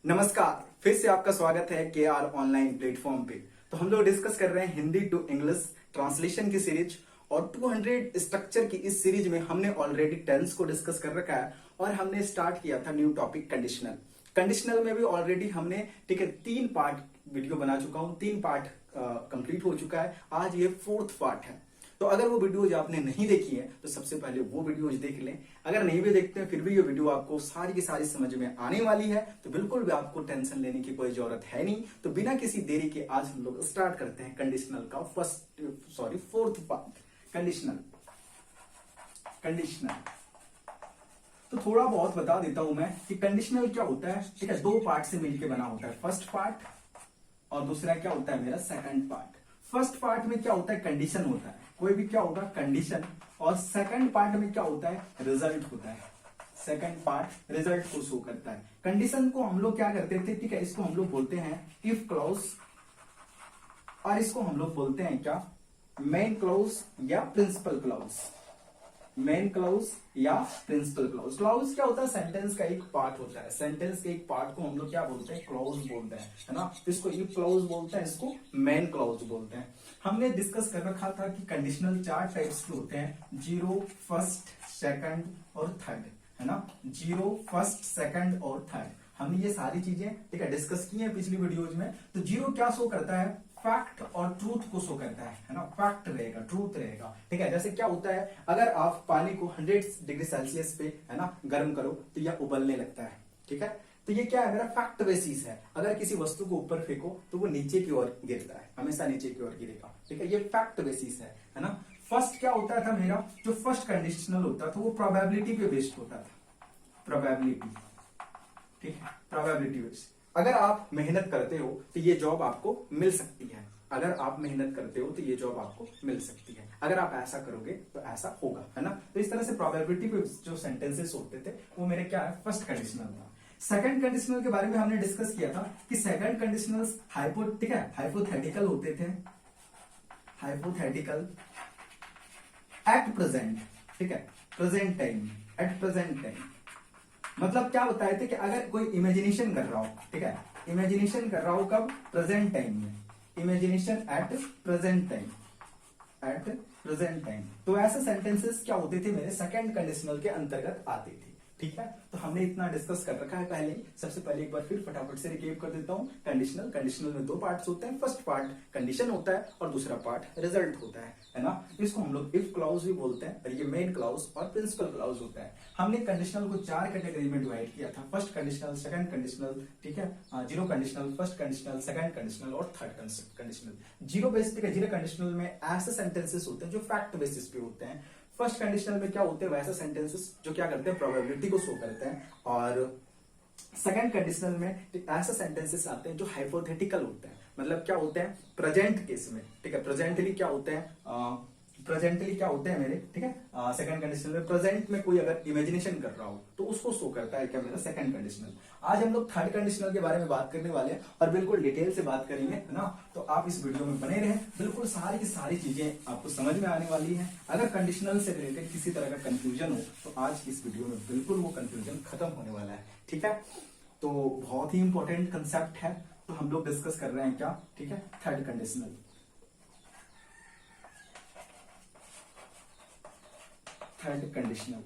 नमस्कार, फिर से आपका स्वागत है के आर ऑनलाइन प्लेटफॉर्म पे। तो हम लोग डिस्कस कर रहे हैं हिंदी टू इंग्लिश ट्रांसलेशन की सीरीज और 200 स्ट्रक्चर की इस सीरीज में हमने ऑलरेडी टेंस को डिस्कस कर रखा है और हमने स्टार्ट किया था न्यू टॉपिक कंडीशनल। कंडीशनल में भी ऑलरेडी हमने ठीक है 3 पार्ट वीडियो बना चुका हूं, 3 पार्ट कंप्लीट हो चुका है। आज ये 4th पार्ट है। तो अगर वो वीडियोज आपने नहीं देखी है तो सबसे पहले वो वीडियोज देख लें। अगर नहीं भी देखते हैं फिर भी ये वीडियो आपको सारी की सारी समझ में आने वाली है, तो बिल्कुल भी आपको टेंशन लेने की कोई जरूरत है नहीं। तो बिना किसी देरी के आज हम लोग स्टार्ट करते हैं कंडीशनल का 4th पार्ट। कंडीशनल तो थोड़ा बहुत बता देता हूं मैं कि कंडीशनल क्या होता है। ठीक है, 2 पार्ट से मिलकर बना होता है, फर्स्ट पार्ट और दूसरा क्या होता है मेरा सेकंड पार्ट। फर्स्ट पार्ट में क्या होता है, कंडीशन होता है, कोई भी क्या होगा कंडीशन, और सेकंड पार्ट में क्या होता है, रिजल्ट होता है। सेकंड पार्ट रिजल्ट को शो करता है। कंडीशन को हम लोग क्या करते थे, ठीक है, इसको हम लोग बोलते हैं इफ क्लॉज, और इसको हम लोग बोलते हैं क्या, मेन क्लॉज या प्रिंसिपल क्लॉज। मेन क्लॉज या प्रिंसिपल क्लॉज। क्लॉज क्या होता है, सेंटेंस का एक पार्ट होता है। सेंटेंस के एक पार्ट को हम लोग क्या बोलते हैं, क्लॉज बोलते हैं, है ना। इसको इफ क्लॉज बोलते हैं, इसको मेन क्लॉज बोलते हैं। हमने डिस्कस कर रखा था कि कंडीशनल 4 टाइप्स के होते हैं, 0, फर्स्ट, सेकंड और थर्ड, है ना। 0, फर्स्ट, सेकंड और थर्ड, हमने ये सारी चीजें ठीक है डिस्कस की है पिछली वीडियोज में। तो 0 क्या शो करता है, फैक्ट और ट्रूथ को शो करता है ना। फैक्ट रहेगा, ट्रूथ रहेगा, ठीक है। जैसे क्या होता है, अगर आप पानी को 100 डिग्री सेल्सियस पे है ना गर्म करो तो यह उबलने लगता है, ठीक है। तो ये क्या है, मेरा फैक्ट बेसिस है। अगर किसी वस्तु को ऊपर फेंको तो वो नीचे की ओर गिरता है, हमेशा नीचे की ओर गिरेगा, ठीक है। ये फैक्ट बेसिस है ना। फर्स्ट क्या होता था मेरा, जो फर्स्ट कंडीशनल होता था वो प्रोबेबिलिटी पे बेस्ड होता था। प्रोबेबिलिटी, ठीक है, प्रोबेबिलिटी बेस्ड। अगर आप मेहनत करते हो तो ये जॉब आपको मिल सकती है। अगर आप मेहनत करते हो तो ये जॉब आपको मिल सकती है। अगर आप ऐसा करोगे तो ऐसा होगा, है ना। तो इस तरह से प्रोबेबिलिटी पे जो सेंटेंसेस होते थे वो मेरे क्या है, फर्स्ट कंडीशनल था। सेकंड कंडीशनल के बारे में हमने डिस्कस किया था कि सेकंड कंडीशनल हाइपोथेटिकल होते थे। हाइपोथेटिकल एट प्रेजेंट, ठीक है, present time, at present time. मतलब क्या बताए थे कि अगर कोई इमेजिनेशन कर रहा हो, ठीक है, इमेजिनेशन कर रहा हो कब, प्रेजेंट टाइम में। Imagination at present time, at present time. तो ऐसे सेंटेंसेस क्या होते थे मेरे सेकंड कंडीशनल के अंतर्गत आते थे, ठीक है। तो हमने इतना डिस्कस कर रखा है पहले। सबसे पहले एक बार फिर फटाफट से रिकेप कर देता हूं। कंडीशनल में 2 पार्ट्स होते हैं। फर्स्ट पार्ट कंडीशन होता है और दूसरा पार्ट रिजल्ट होता है ना। इसको हम लोग इफ क्लॉज भी बोलते हैं और ये मेन क्लॉज और प्रिंसिपल क्लॉज होता है। हमने कंडीशनल को 4 कैटेगरी में डिवाइड किया था, फर्स्ट कंडीशनल, सेकंड कंडीशनल, ठीक है, 0 conditional, first conditional, second conditional और थर्ड कंडीशनल। 0 बेसिस पे 0 कंडीशनल में ऐसे सेंटेंसेस होते हैं जो फैक्ट बेसिस पे होते हैं। फर्स्ट कंडीशनल में क्या होते हैं, वैसे सेंटेंसेस जो क्या करते हैं, प्रोबेबिलिटी को शो करते हैं। और सेकंड कंडीशनल में ऐसे सेंटेंसेस आते हैं जो हाइपोथेटिकल होते हैं। मतलब क्या होते हैं, प्रेजेंट केस में, ठीक है, प्रेजेंटली क्या होते हैं, प्रेजेंटली क्या होते हैं मेरे, ठीक है। सेकंड कंडीशनल में प्रेजेंट में कोई अगर इमेजिनेशन कर रहा हो तो उसको शो करता है क्या मेरा सेकंड कंडीशनल। आज हम लोग थर्ड कंडीशनल के बारे में बात करने वाले हैं और बिल्कुल डिटेल से बात करेंगे, है ना। तो आप इस वीडियो में बने रहें, बिल्कुल सारी की सारी चीजें आपको समझ में आने वाली है। अगर कंडीशनल से रिलेटेड किसी तरह का कंफ्यूजन हो तो आज इस वीडियो में बिल्कुल वो कंफ्यूजन खत्म होने वाला है, ठीक है। तो बहुत ही इंपॉर्टेंट कंसेप्ट है। तो हम लोग डिस्कस कर रहे हैं क्या, ठीक है, थर्ड कंडीशनल। थर्ड कंडीशनल,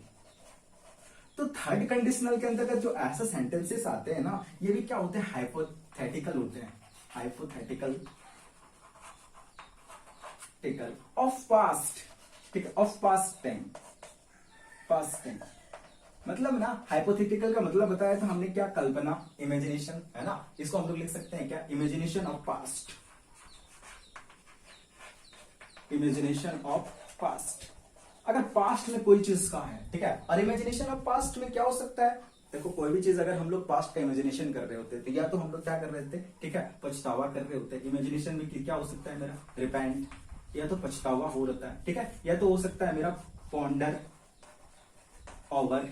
तो थर्ड कंडीशनल के अंतर्गत जो ऐसे सेंटेंसेस आते हैं ना, ये भी क्या होते हैं, हाइपोथेटिकल होते हैं। हाइपोथेटिकल ऑफ पास्ट, ठीक है, of past time. Past time मतलब ना, हाइपोथेटिकल का मतलब बताया था हमने क्या, कल्पना, इमेजिनेशन, है ना। इसको हम लोग लिख सकते हैं क्या, imagination of past. Imagination of past, अगर पास्ट में कोई चीज का है, ठीक है। और इमेजिनेशन ऑफ पास्ट में क्या हो सकता है, देखो कोई भी चीज अगर हम लोग पास्ट का इमेजिनेशन कर रहे होते तो या तो हम लोग क्या कर रहे थे, ठीक है, पछतावा कर रहे होते। इमेजिनेशन में क्या हो सकता है मेरा, रिपेंट, या तो पछतावा हो रहता है, ठीक है। या तो हो सकता है मेरा पॉन्डर ओवर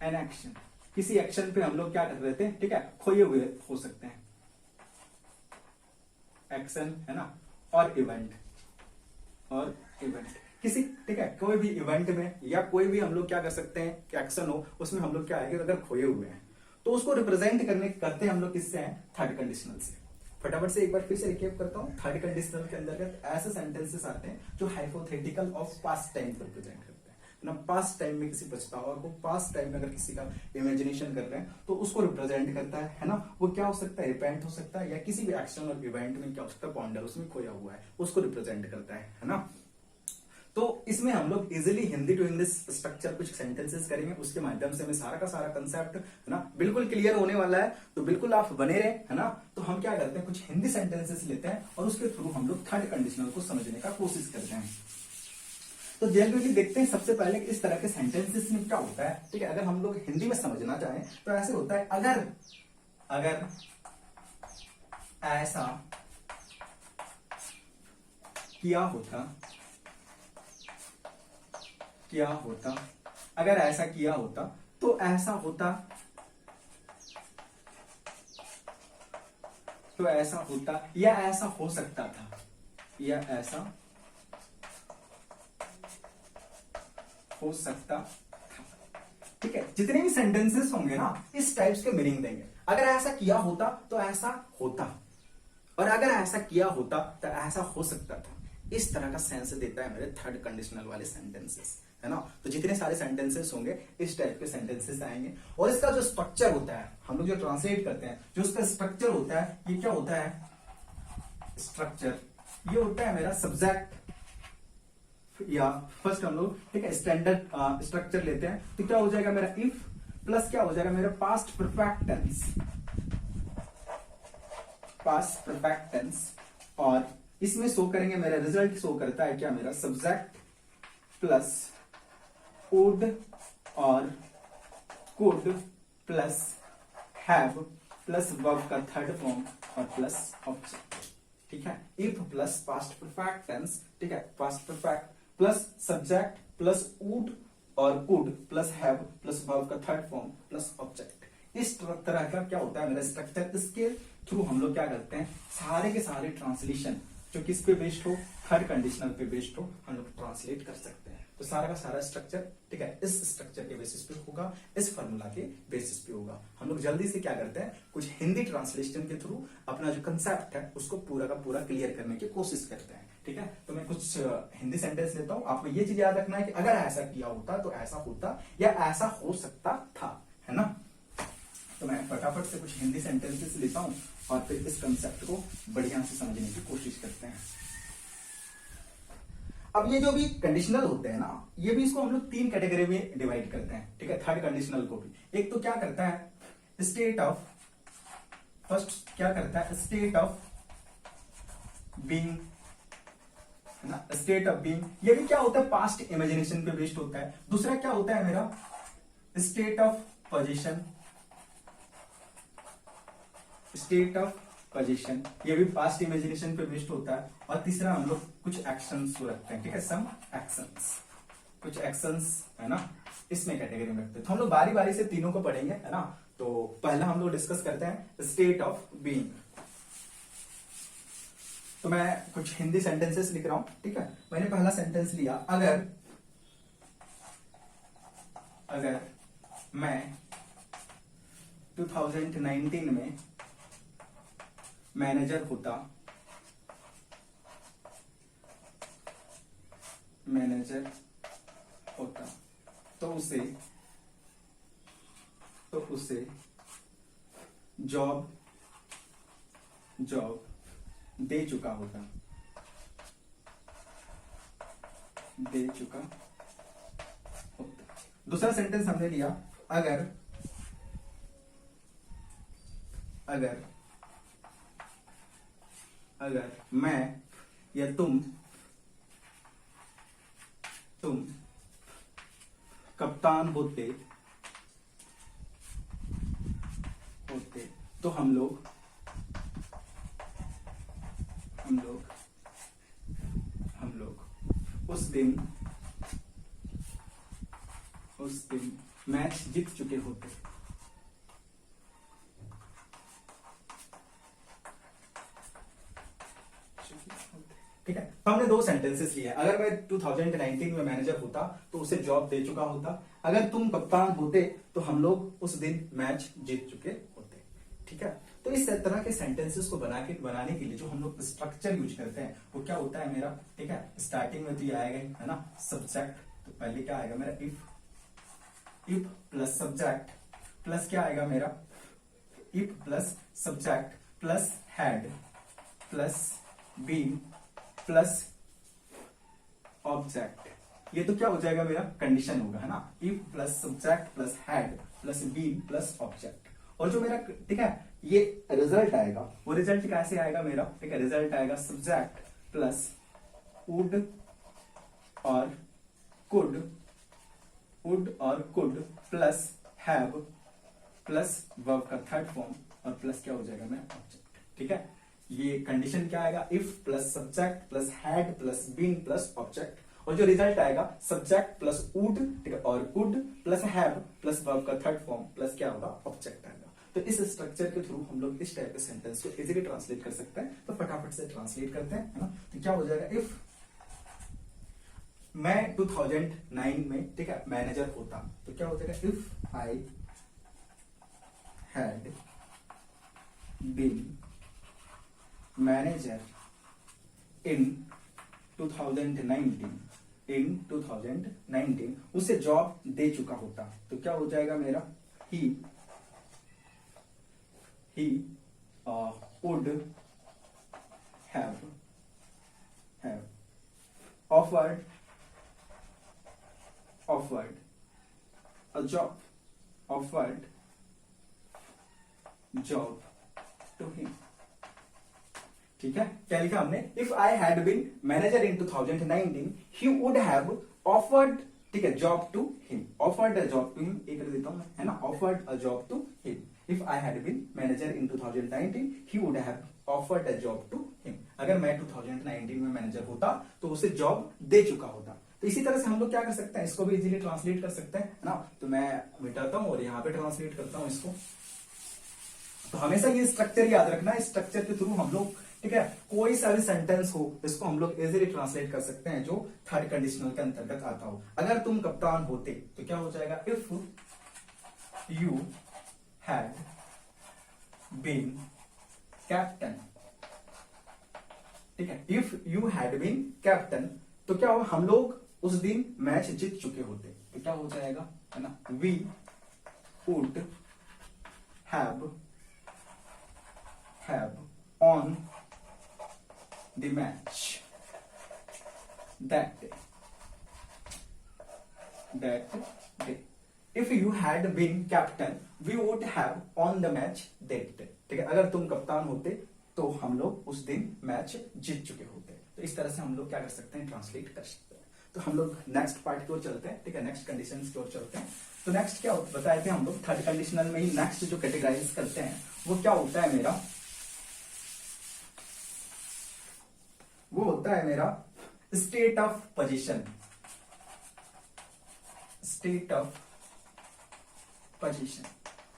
एन एक्शन, किसी एक्शन पे हम लोग क्या कर रहे थे, ठीक है, खोए हुए हो सकते हैं। एक्शन, है ना, और इवेंट, और इवेंट किसी, ठीक है, कोई भी इवेंट में या कोई भी हम लोग क्या कर सकते हैं कि एक्शन हो, उसमें हम लोग क्या है कि अगर खोए हुए हैं तो उसको रिप्रेजेंट करते हम लोग किससे हैं, थर्ड कंडीशनल से। फटाफट से एक बार फिर से रिकेप करता हूं। थर्ड कंडीशनल के अंतर्गत ऐसे सेंटेंसेस आते हैं जो हाइपोथेटिकल ऑफ पास्ट टाइम को रिप्रेजेंट करते हैं ना। पास्ट टाइम में किसी पछतावा को, पास्ट टाइम में अगर किसी का इमेजिनेशन कर रहे हैं तो उसको रिप्रेजेंट करता है ना। वो क्या हो सकता है, रिपेंट हो सकता है, या किसी भी एक्शन और इवेंट में क्या हो सकता है, पॉन्डर उसमें खोया हुआ है, उसको रिप्रेजेंट करता है ना। तो इसमें हम लोग easily Hindi to English structure कुछ सेंटेंसेस करेंगे, उसके माध्यम से हमें सारा का सारा कंसेप्ट है ना बिल्कुल क्लियर होने वाला है। तो बिल्कुल आप बने रहे, है ना। तो हम क्या करते हैं, कुछ हिंदी सेंटेंसेस लेते हैं और उसके थ्रू हम लोग थर्ड कंडीशनल को समझने का कोशिश करते हैं। तो जनरली देखते हैं सबसे पहले इस तरह के सेंटेंसेस में क्या होता है, ठीक है। अगर हम लोग हिंदी में समझना चाहें तो ऐसे होता है, अगर ऐसा किया होता, अगर ऐसा किया होता तो ऐसा होता, या ऐसा हो सकता था, या ऐसा हो सकता था, ठीक है। जितने भी सेंटेंसेस होंगे ना इस टाइप्स के मीनिंग देंगे। अगर ऐसा किया होता तो ऐसा होता, और अगर ऐसा किया होता तो ऐसा हो सकता था। इस तरह का सेंस देता है मेरे थर्ड कंडीशनल वाले सेंटेंसेस, है ना। तो जितने सारे सेंटेंसेस होंगे इस टाइप के सेंटेंसेस आएंगे। और इसका जो स्ट्रक्चर होता है, हम लोग जो ट्रांसलेट करते हैं, जो इसका स्ट्रक्चर होता है, ये क्या होता है, स्ट्रक्चर ये होता है मेरा सब्जेक्ट, या फर्स्ट हम लोग, ठीक है, स्टैंडर्ड स्ट्रक्चर लेते हैं। तो क्या हो जाएगा मेरा इफ प्लस क्या हो जाएगा मेरा पास्ट परफेक्ट टेंस, और इसमें शो करेंगे, मेरा रिजल्ट शो करता है क्या, मेरा सब्जेक्ट प्लस वुड और could plus have plus verb का थर्ड फॉर्म और प्लस ऑब्जेक्ट, ठीक है। If plus past perfect tense, ठीक है, past perfect plus subject plus would और could plus have plus verb का थर्ड फॉर्म प्लस ऑब्जेक्ट। इस तरह का क्या होता है मेरा स्ट्रक्चर। इसके थ्रू हम लोग क्या करते हैं, सारे के सारे ट्रांसलेशन जो किस पे बेस्ड हो, थर्ड कंडीशनल पे बेस्ड हो, हम लोग ट्रांसलेट कर सकते हैं। तो सारा का सारा स्ट्रक्चर, ठीक है, इस स्ट्रक्चर के बेसिस पे होगा, इस फॉर्मूला के बेसिस पे होगा। हम लोग जल्दी से क्या करते हैं, कुछ हिंदी ट्रांसलेशन के थ्रू अपना जो कंसेप्ट है उसको पूरा का पूरा क्लियर करने की कोशिश करते हैं, ठीक है। तो मैं कुछ हिंदी सेंटेंस लेता हूं, आपको ये चीज याद रखना है कि अगर ऐसा किया होता तो ऐसा होता, या ऐसा हो सकता था, है ना। तो मैं फटाफट से कुछ हिंदी सेंटेंसेस लेता हूं और फिर इस कंसेप्ट को बढ़िया से समझने की कोशिश करते हैं। अब ये जो भी कंडीशनल होते हैं ना, ये भी इसको हम लोग तीन कैटेगरी में डिवाइड करते हैं, ठीक है। थर्ड कंडीशनल को भी एक तो क्या करता है, स्टेट ऑफ, फर्स्ट क्या करता है, स्टेट ऑफ बीइंग, है ना, स्टेट ऑफ बीइंग। ये भी क्या होता है, पास्ट इमेजिनेशन पे बेस्ड होता है। दूसरा क्या होता है मेरा, state of position, state of position, ये भी पास्ट इमेजिनेशन पे बेस्ड होता है। और तीसरा हम लोग कुछ एक्शंस को रखते हैं, ठीक है, सम एक्शंस, कुछ एक्शंस, है ना, इसमें कैटेगरी में रखते हैं। तो हम लोग बारी बारी से तीनों को पढ़ेंगे, है ना। तो पहला हम लोग डिस्कस करते हैं स्टेट ऑफ बीइंग। तो मैं कुछ हिंदी सेंटेंसेस लिख रहा हूं, ठीक है। मैंने पहला सेंटेंस लिया, अगर मैं 2019 में मैनेजर होता, तो उसे जॉब दे चुका होता, दूसरा सेंटेंस हमने लिया, अगर मैं या तुम कप्तान होते तो हम लोग उस दिन मैच जीत चुके होते। ठीक है। तो हमने दो सेंटेंसेस लिए। अगर मैं 2019 में मैनेजर होता तो उसे जॉब दे चुका होता, अगर तुम कप्तान होते तो हम लोग उस दिन मैच जीत चुके होते। ठीक है। तो इस तरह के सेंटेंसेस को बनाने के लिए जो हम लोग स्ट्रक्चर यूज करते हैं वो क्या होता है मेरा, ठीक है। स्टार्टिंग में तो ये आएगा ही, है ना, सब्जेक्ट। तो पहले क्या आएगा मेरा, इफ प्लस सब्जेक्ट प्लस क्या आएगा मेरा, if plus subject plus had plus been plus object. ये तो क्या हो जाएगा मेरा, कंडीशन होगा, है ना। If plus subject plus had plus been plus object. और जो मेरा, ठीक है, ये रिजल्ट आएगा, वो रिजल्ट कैसे आएगा मेरा, ठीक है। रिजल्ट आएगा सब्जेक्ट प्लस वुड और could plus have plus verb का थर्ड फॉर्म और प्लस क्या हो जाएगा मेरा, ऑब्जेक्ट। ठीक है। ये कंडीशन क्या आएगा, if plus subject plus had plus been plus object. और जो रिजल्ट आएगा सब्जेक्ट प्लस वुड, ठीक है, और could plus have plus verb का थर्ड फॉर्म प्लस क्या होगा, ऑब्जेक्ट आएगा। तो इस स्ट्रक्चर के थ्रू हम लोग इस टाइप के सेंटेंस को इजीली ट्रांसलेट कर सकते हैं। तो फटाफट से ट्रांसलेट करते हैं, है ना। तो क्या हो जाएगा, इफ मैं 2009 में, ठीक है, मैनेजर होता तो क्या हो जाएगा, if I had been manager in 2019 उसे जॉब दे चुका होता तो क्या हो जाएगा मेरा, ही would have offered a job to him। ठीक है। क्या लिखा हमने, if I had been manager in 2019 ही वुड हैव ऑफर्ड, ठीक है, job to him. Offered a job to him, एक कर देता हूं, है ना, offered a job to him. If I had been manager in 2019, he would have offered a job to him। अगर मैं 2019 में मैनेजर होता तो उसे जॉब दे चुका होता। तो इसी तरह से हम लोग क्या कर सकते हैं, इसको भी इजीली ट्रांसलेट कर सकते हैं, है ना। तो मैं मिटाता हूं और यहाँ पे ट्रांसलेट करता हूं इसको। तो हमेशा ये स्ट्रक्चर याद रखना, इस स्ट्रक्चर के थ्रू हम लोग, ठीक है, कोई सा भी सेंटेंस हो इसको हम लोग इजीली ट्रांसलेट कर सकते हैं जो थर्ड कंडीशनल के अंतर्गत आता हो। अगर तुम कप्तान होते तो क्या हो जाएगा, if you had been captain, ठीक है। If you had been captain तो क्या हो, हम लोग उस दिन मैच जीत चुके होते तो क्या हो जाएगा, है ना, we would have on the match that day. If you had been captain, we would have won the match that day। ठीक है। अगर तुम कप्तान होते तो हम लोग उस दिन मैच जीत चुके होते। तो इस तरह से हम लोग क्या कर सकते हैं, ट्रांसलेट कर सकते हैं। तो हम लोग नेक्स्ट पार्ट की ओर चलते हैं, ठीक है, नेक्स्ट कंडीशन की ओर चलते हैं। तो नेक्स्ट क्या बताए थे हम लोग, थर्ड कंडीशनल में ही नेक्स्ट जो कैटेगराइज करते हैं वो क्या होता है मेरा, वो होता है मेरा state of position. State of position.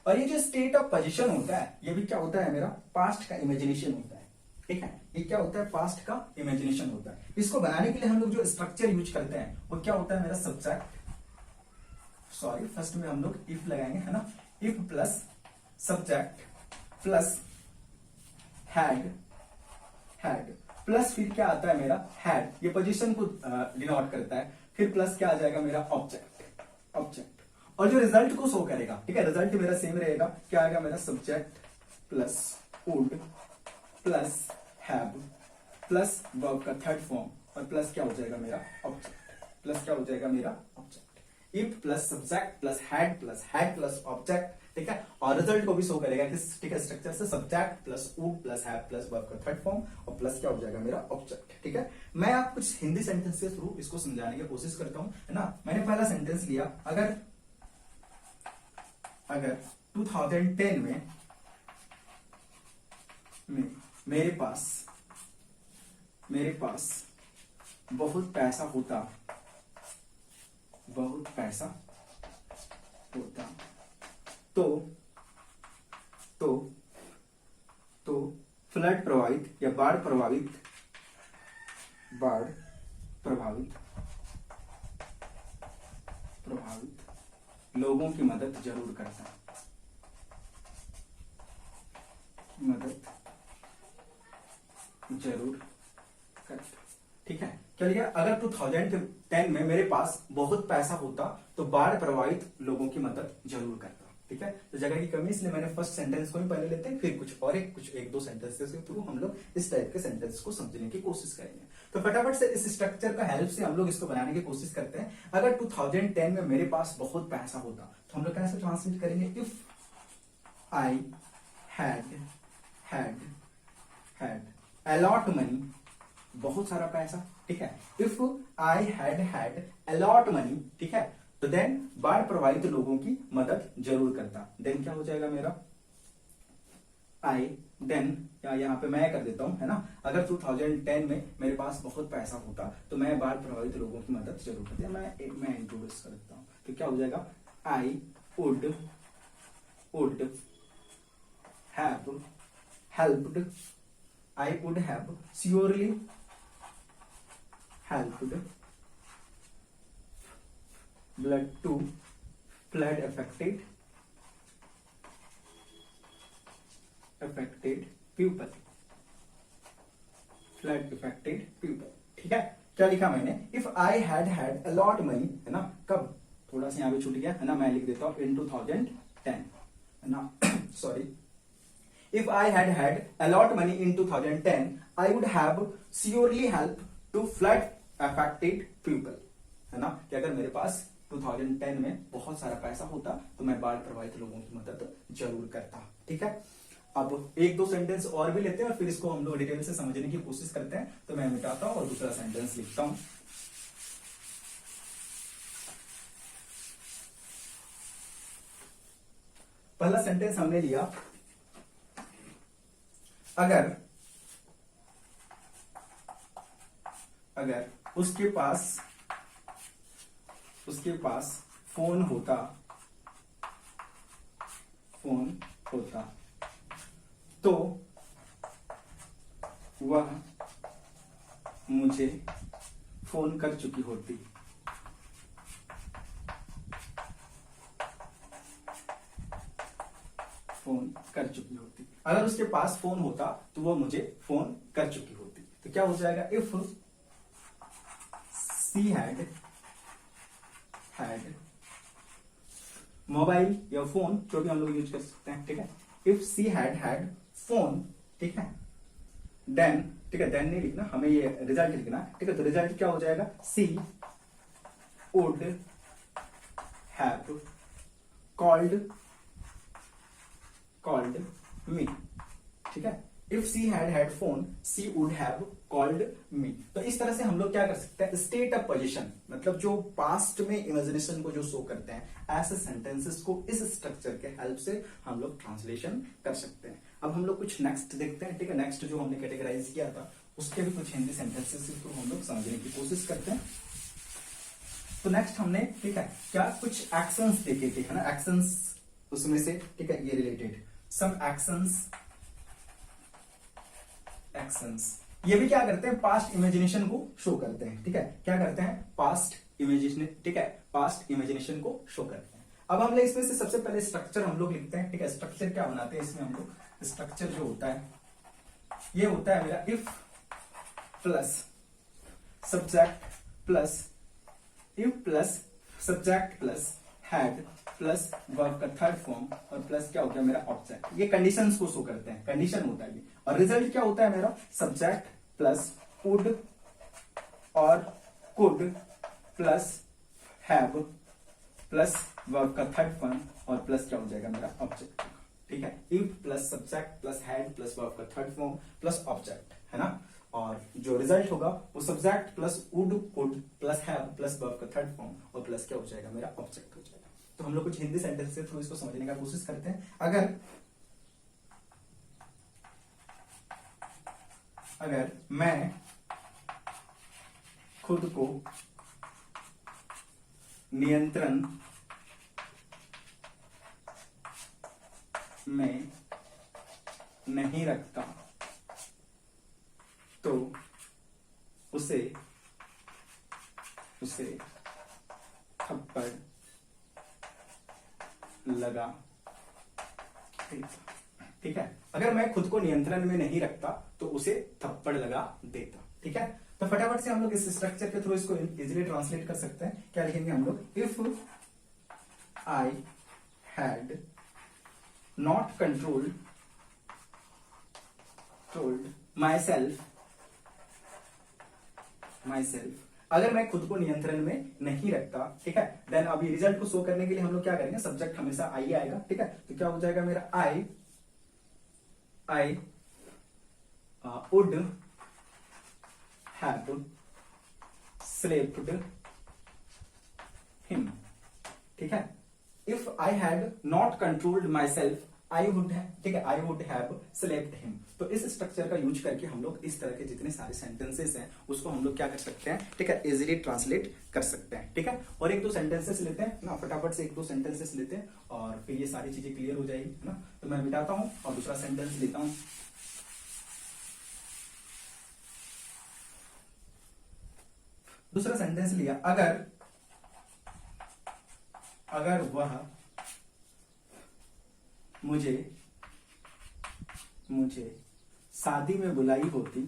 और ये जो स्टेट ऑफ पोजीशन होता है ये भी क्या होता है मेरा, पास्ट का इमेजिनेशन होता है। ठीक है, ये क्या होता है, पास्ट का इमेजिनेशन होता है। इसको बनाने के लिए हम लोग जो स्ट्रक्चर यूज करते हैं वो क्या होता है मेरा, सब्जेक्ट, सॉरी फर्स्ट में हम लोग इफ लगाएंगे, है ना। If plus subject plus had plus फिर क्या आता है मेरा, हैड, ये पोजीशन को डिनोट करता है। फिर प्लस क्या आ जाएगा मेरा, ऑब्जेक्ट। और जो रिजल्ट को शो करेगा, ठीक है, रिजल्ट मेरा सेम रहेगा, क्या आएगा मेरा, subject plus would plus have plus verb का थर्ड फॉर्म और प्लस क्या हो जाएगा मेरा, ऑब्जेक्ट। प्लस क्या हो जाएगा मेरा, object. If plus subject plus had plus object, ठीक है। और रिजल्ट को भी शो करेगा किस, ठीक है, स्ट्रक्चर से, subject plus would plus have plus verb का थर्ड फॉर्म और प्लस क्या हो जाएगा मेरा, ऑब्जेक्ट। ठीक है। मैं आप कुछ हिंदी सेंटेंस के थ्रू इसको समझाने की कोशिश करता हूं, है ना। मैंने पहला सेंटेंस लिया, अगर 2010 में मेरे पास बहुत पैसा होता तो फ्लड प्रभावित या बाढ़ प्रभावित बाढ़ प्रभावित लोगों की मदद जरूर करता है, मदद जरूर करता। ठीक है, चलिए अगर 2010 में मेरे पास बहुत पैसा होता तो बाढ़ प्रभावित लोगों की मदद जरूर करता। ठीक है, तो जगह की कमी, इसलिए मैंने फर्स्ट सेंटेंस को ही पहले लेते हैं, फिर कुछ और एक दो सेंटेंसेस के थ्रू हम लोग इस टाइप के सेंटेंस को समझने की कोशिश करेंगे। तो फटाफट से इस स्ट्रक्चर का हेल्प से हम लोग इसको बनाने की कोशिश करते हैं। अगर 2010 में मेरे पास बहुत पैसा होता तो हम लोग कैसे ट्रांसलेट करेंगे? If I had a lot money, बहुत सारा पैसा। ठीक है, if I had a lot money, ठीक है, तो देन बाढ़ प्रभावित लोगों की मदद जरूर करता। देन क्या हो जाएगा मेरा? आई देन, या यहाँ पे मैं कर देता हूं, है ना। अगर 2010 में मेरे पास बहुत पैसा होता तो मैं बाढ़ प्रभावित लोगों की मदद जरूर करता। मैं इंट्रोड्यूस कर देता हूं, तो क्या हो जाएगा? I would have helped, I would have surely helped flood affected people, ठीक है। क्या लिखा मैंने? If I had a lot money, है ना। कब? थोड़ा सा यहाँ पे छूट गया, है ना, मैं लिख देता हूँ इन 2010, है ना। Sorry, if I had a lot money in 2010 I would have surely help to flood affected people, है ना। कि अगर मेरे पास 2010 में बहुत सारा पैसा होता तो मैं बाढ़ प्रभावित लोगों की मदद जरूर करता। ठीक है, अब एक दो सेंटेंस और भी लेते हैं और फिर इसको हम लोग डिटेल से समझने की कोशिश करते हैं। तो मैं मिटाता हूं और दूसरा सेंटेंस लिखता हूं। पहला सेंटेंस हमने लिया, अगर उसके पास फोन होता तो वह मुझे फोन कर चुकी होती। अगर उसके पास फोन होता तो वह मुझे फोन कर चुकी होती। तो क्या हो जाएगा? इफ सी हैड मोबाइल या फोन, जो भी हम लोग यूज कर सकते हैं। ठीक है, इफ सी हैड फोन, ठीक है, देन, ठीक है, देन नहीं लिखना, हमें ये रिजल्ट लिखना। ठीक है, तो रिजल्ट क्या हो जाएगा? She would have called me. ठीक है, if she had phone she would have called me. तो इस तरह से हम लोग क्या कर सकते हैं? स्टेट ऑफ पोजीशन, मतलब जो पास्ट में इमेजिनेशन को जो शो करते हैं, ऐसे सेंटेंसेस को इस स्ट्रक्चर के हेल्प से हम लोग ट्रांसलेशन कर सकते हैं। अब हम लोग कुछ नेक्स्ट देखते हैं। ठीक है, नेक्स्ट जो हमने कैटेगराइज किया था उसके भी कुछ हिंदी सेंटेंसेस को हम लोग समझने की कोशिश करते हैं। तो नेक्स्ट हमने, ठीक है, क्या कुछ एक्शंस देखे थे, है ना, एक्शंस उसमें से, ठीक है, ये रिलेटेड सम एक्शंस, ये भी क्या करते हैं? पास्ट इमेजिनेशन को शो करते हैं। ठीक है, क्या करते हैं? पास्ट इमेजिनेशन, ठीक है, पास्ट इमेजिनेशन को शो करते हैं। अब हम लोग इसमें से सबसे पहले स्ट्रक्चर हम लोग लिखते हैं। ठीक है, स्ट्रक्चर क्या बनाते हैं इसमें हम लोग? स्ट्रक्चर जो होता है ये होता है मेरा if plus subject plus had plus verb का थर्ड फॉर्म और प्लस क्या होता है मेरा? ऑब्जेक्ट। ये कंडीशंस को शो करते हैं, कंडीशन होता है ये। और रिजल्ट क्या होता है मेरा? सब्जेक्ट प्लस वुड और could plus have plus verb का थर्ड फॉर्म और प्लस क्या हो जाएगा मेरा? ऑब्जेक्ट। ठीक है, if plus subject plus had plus verb का थर्ड फॉर्म प्लस ऑब्जेक्ट, है ना। और जो रिजल्ट होगा वो subject plus would could plus have plus verb का थर्ड फॉर्म और प्लस क्या हो जाएगा मेरा? ऑब्जेक्ट हो जाएगा। तो हम लोग कुछ हिंदी सेंटेंस के थ्रू इसको समझने का कोशिश करते हैं। अगर मैं खुद को नियंत्रण में नहीं रखता तो उसे थप्पड़ लगा देता। ठीक है, अगर मैं खुद को नियंत्रण में नहीं रखता तो उसे थप्पड़ लगा देता। ठीक है, तो फटाफट से हम लोग इस स्ट्रक्चर के थ्रू इसको इजीली ट्रांसलेट कर सकते हैं। क्या लिखेंगे हम लोग? If I had not controlled my self, अगर मैं खुद को नियंत्रण में नहीं रखता, ठीक है, देन अभी रिजल्ट को शो करने के लिए हम लोग क्या करेंगे? सब्जेक्ट हमेशा आई आएगा। ठीक है, तो क्या हो जाएगा मेरा? I would have slapped him. ठीक है, if I had not controlled myself I would, ठीक है, I would have slapped him. तो इस स्ट्रक्चर का यूज करके हम लोग इस तरह के जितने सारे सेंटेंसेस हैं उसको हम लोग क्या कर सकते हैं? ठीक है, इजीली ट्रांसलेट कर सकते हैं। ठीक है, और एक दो सेंटेंसेस लेते हैं ना, फटाफट से एक दो सेंटेंसेस लेते हैं और फिर ये सारी चीजें क्लियर हो जाएगी, है ना। तो मैं मिटाता हूं और दूसरा सेंटेंस लेता हूं। दूसरा सेंटेंस लिया, अगर वह मुझे शादी में बुलाई होती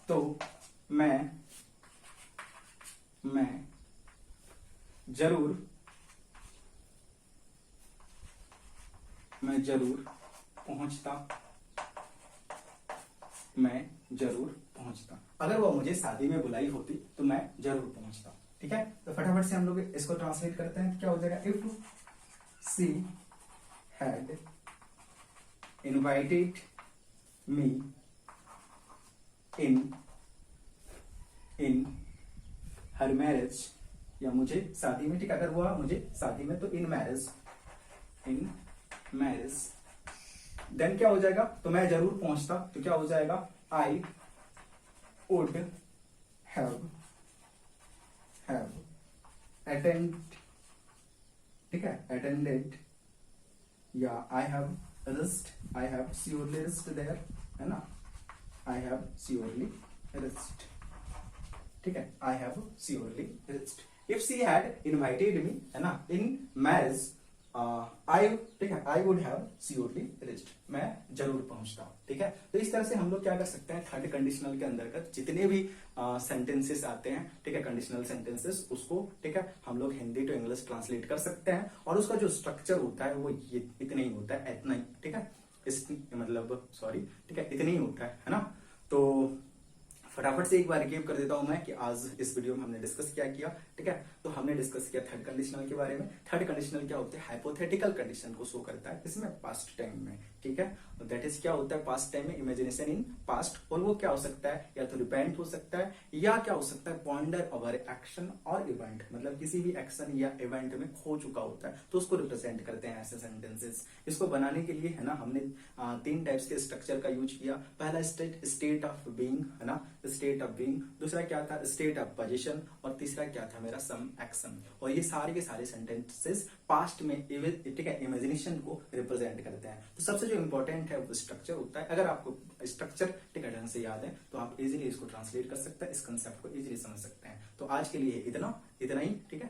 तो मैं जरूर पहुंचता। अगर वो मुझे शादी में बुलाई होती तो मैं जरूर पहुंचता। ठीक है, तो फटाफट से हम लोग इसको ट्रांसलेट करते हैं। क्या हो जाएगा? If she had invited me in her marriage, या मुझे शादी में, ठीक, अगर हुआ मुझे शादी में तो इन मैरिज, देन क्या हो जाएगा? तो मैं जरूर पहुंचता, तो क्या हो जाएगा? आई वुड हैव अटेंड, ठीक है, अटेंडेड, या I have surely reached there, है ना, आई हैव श्योरली रिस्क्ड। ठीक है, I have surely reached. If she had invited me, है ना, इन मैरिज, ठीक है, I would have surely reached, मैं जरूर पहुंचता। ठीक है, तो इस तरह से हम लोग क्या कर सकते हैं? थर्ड कंडीशनल के अंतर्गत जितने भी सेंटेंसेस आते हैं, ठीक है, कंडीशनल सेंटेंसेस, उसको, ठीक है, हम लोग हिंदी टू इंग्लिश ट्रांसलेट कर सकते हैं। और उसका जो स्ट्रक्चर होता है वो ये इतना ही होता है, इतना ही। ठीक है, ठीक है, इतना ही होता है ना। तो फटाफट से एक बार रिकेप कर देता हूं मैं कि आज इस वीडियो में हमने डिस्कस क्या किया। ठीक है, तो हमने डिस्कस किया थर्ड कंडीशनल के बारे में। थर्ड कंडीशनल क्या होता है? हाइपोथेटिकल कंडीशन को शो करता है इसमें पास्ट टाइम में। ठीक है, दैट इज क्या होता है? पास्ट टाइम में इमेजिनेशन इन पास्ट, और वो क्या हो सकता है? या तो रिपेंट हो सकता है, या क्या हो सकता है? पॉन्डर ओवर एक्शन और इवेंट, मतलब किसी भी एक्शन या इवेंट में खो चुका होता है तो उसको रिप्रेजेंट करते हैं ऐसे सेंटेंसेस। इसको बनाने के लिए, है ना, हमने 3 टाइप्स के स्ट्रक्चर का यूज किया। पहला स्टेट ऑफ बीइंग, है ना, स्टेट ऑफ बीइंग। दूसरा क्या था? State of position. और तीसरा क्या था मेरा? Some action. और ये सारे के सारे सेंटेंसेस पास्ट में, ठीक है, इमेजिनेशन को रिप्रेजेंट करते हैं। तो सबसे जो इंपॉर्टेंट है वो स्ट्रक्चर होता है। अगर आपको स्ट्रक्चर, ठीक है, ढंग से याद है तो आप इजीली इसको ट्रांसलेट कर सकते हैं, इस कंसेप्ट को इजीली समझ सकते हैं। तो आज के लिए इतना ही, ठीक है।